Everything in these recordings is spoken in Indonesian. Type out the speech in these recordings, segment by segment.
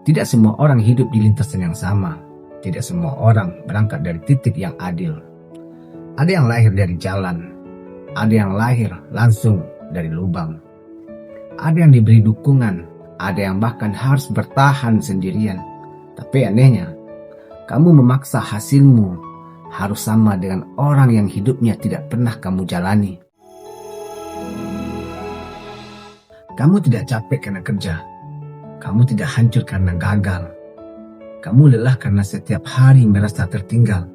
Tidak semua orang hidup di lintasan yang sama. Tidak semua orang berangkat dari titik yang adil. Ada yang lahir dari jalan. Ada yang lahir langsung dari lubang. Ada yang diberi dukungan. Ada yang bahkan harus bertahan sendirian. Tapi anehnya, kamu memaksa hasilmu harus sama dengan orang yang hidupnya tidak pernah kamu jalani. Kamu tidak capek karena kerja. Kamu tidak hancur karena gagal. Kamu lelah karena setiap hari merasa tertinggal.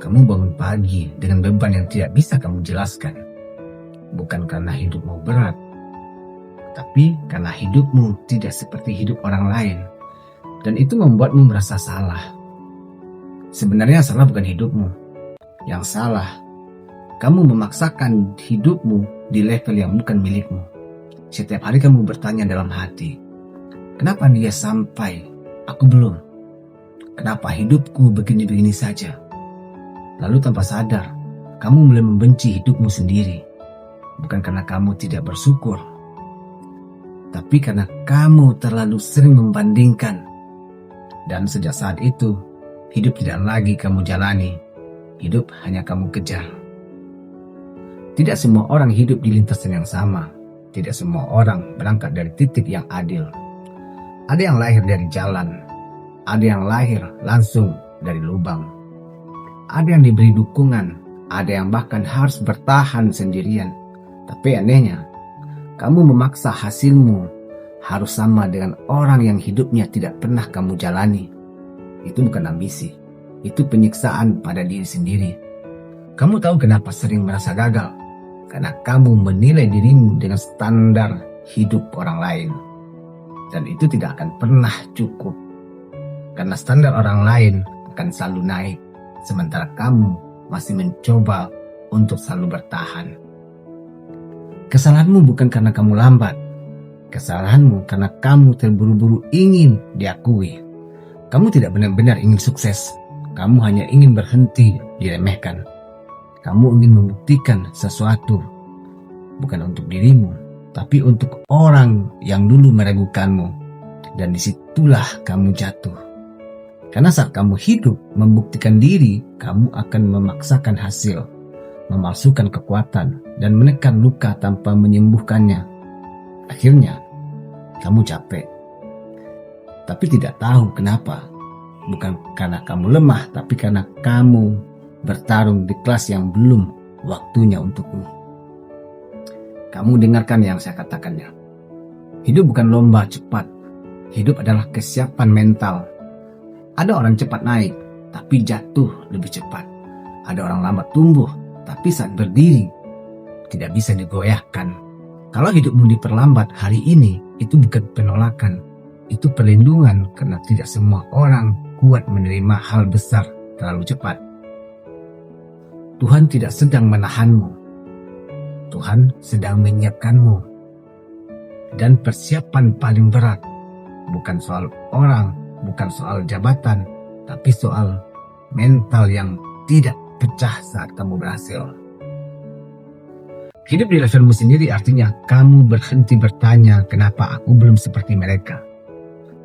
Kamu bangun pagi dengan beban yang tidak bisa kamu jelaskan. Bukan karena hidupmu berat, tapi karena hidupmu tidak seperti hidup orang lain. Dan itu membuatmu merasa salah. Sebenarnya yang salah bukan hidupmu. Yang salah, kamu memaksakan hidupmu di level yang bukan milikmu. Setiap hari kamu bertanya dalam hati, kenapa dia sampai, aku belum? Kenapa hidupku begini-begini saja? Lalu tanpa sadar, kamu mulai membenci hidupmu sendiri. Bukan karena kamu tidak bersyukur, tapi karena kamu terlalu sering membandingkan. Dan sejak saat itu, hidup tidak lagi kamu jalani. Hidup hanya kamu kejar. Tidak semua orang hidup di lintasan yang sama. Tidak semua orang berangkat dari titik yang adil. Ada yang lahir dari jalan. Ada yang lahir langsung dari lubang. Ada yang diberi dukungan. Ada yang bahkan harus bertahan sendirian. Tapi anehnya, kamu memaksa hasilmu harus sama dengan orang yang hidupnya tidak pernah kamu jalani. Itu bukan ambisi. Itu penyiksaan pada diri sendiri. Kamu tahu kenapa sering merasa gagal? Karena kamu menilai dirimu dengan standar hidup orang lain. Dan itu tidak akan pernah cukup. Karena standar orang lain akan selalu naik. Sementara kamu masih mencoba untuk selalu bertahan. Kesalahanmu bukan karena kamu lambat. Kesalahanmu karena kamu terburu-buru ingin diakui. Kamu tidak benar-benar ingin sukses. Kamu hanya ingin berhenti diremehkan. Kamu ingin membuktikan sesuatu, bukan untuk dirimu, tapi untuk orang yang dulu meragukanmu. Dan disitulah kamu jatuh. Karena saat kamu hidup membuktikan diri, kamu akan memaksakan hasil, memalsukan kekuatan, dan menekan luka tanpa menyembuhkannya. Akhirnya, kamu capek. Tapi tidak tahu kenapa. Bukan karena kamu lemah, tapi karena kamu bertarung di kelas yang belum waktunya untukmu. Kamu dengarkan yang saya katakannya. Hidup bukan lomba cepat. Hidup adalah kesiapan mental. Ada orang cepat naik, tapi jatuh lebih cepat. Ada orang lambat tumbuh, tapi saat berdiri tidak bisa digoyahkan. Kalau hidupmu diperlambat hari ini, itu bukan penolakan. Itu perlindungan, karena tidak semua orang kuat menerima hal besar terlalu cepat. Tuhan tidak sedang menahanmu. Tuhan sedang menyiapkanmu. Dan persiapan paling berat bukan soal orang, bukan soal jabatan, tapi soal mental yang tidak pecah saat kamu berhasil. Hidup di levelmu sendiri artinya kamu berhenti bertanya kenapa aku belum seperti mereka.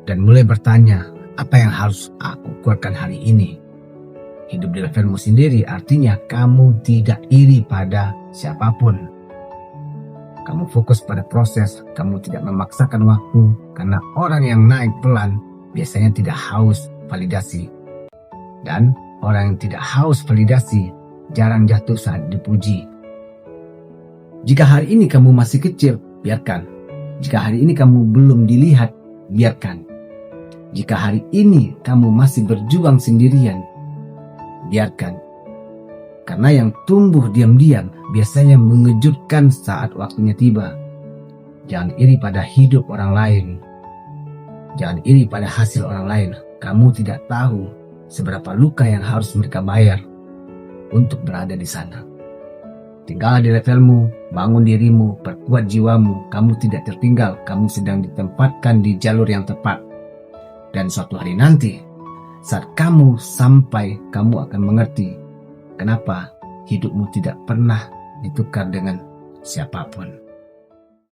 Dan mulai bertanya apa yang harus aku keluarkan hari ini. Hidup di levelmu sendiri artinya kamu tidak iri pada siapapun. Kamu fokus pada proses, kamu tidak memaksakan waktu, karena orang yang naik pelan biasanya tidak haus validasi. Dan orang yang tidak haus validasi jarang jatuh saat dipuji. Jika hari ini kamu masih kecil, biarkan. Jika hari ini kamu belum dilihat, biarkan. Jika hari ini kamu masih berjuang sendirian, biarkan. Karena yang tumbuh diam-diam biasanya mengejutkan saat waktunya tiba. Jangan iri pada hidup orang lain. Jangan iri pada hasil orang lain. Kamu tidak tahu seberapa luka yang harus mereka bayar untuk berada di sana. Tinggal di levelmu, bangun dirimu, perkuat jiwamu. Kamu tidak tertinggal, kamu sedang ditempatkan di jalur yang tepat. Dan suatu hari nanti, saat kamu sampai, kamu akan mengerti kenapa hidupmu tidak pernah ditukar dengan siapapun.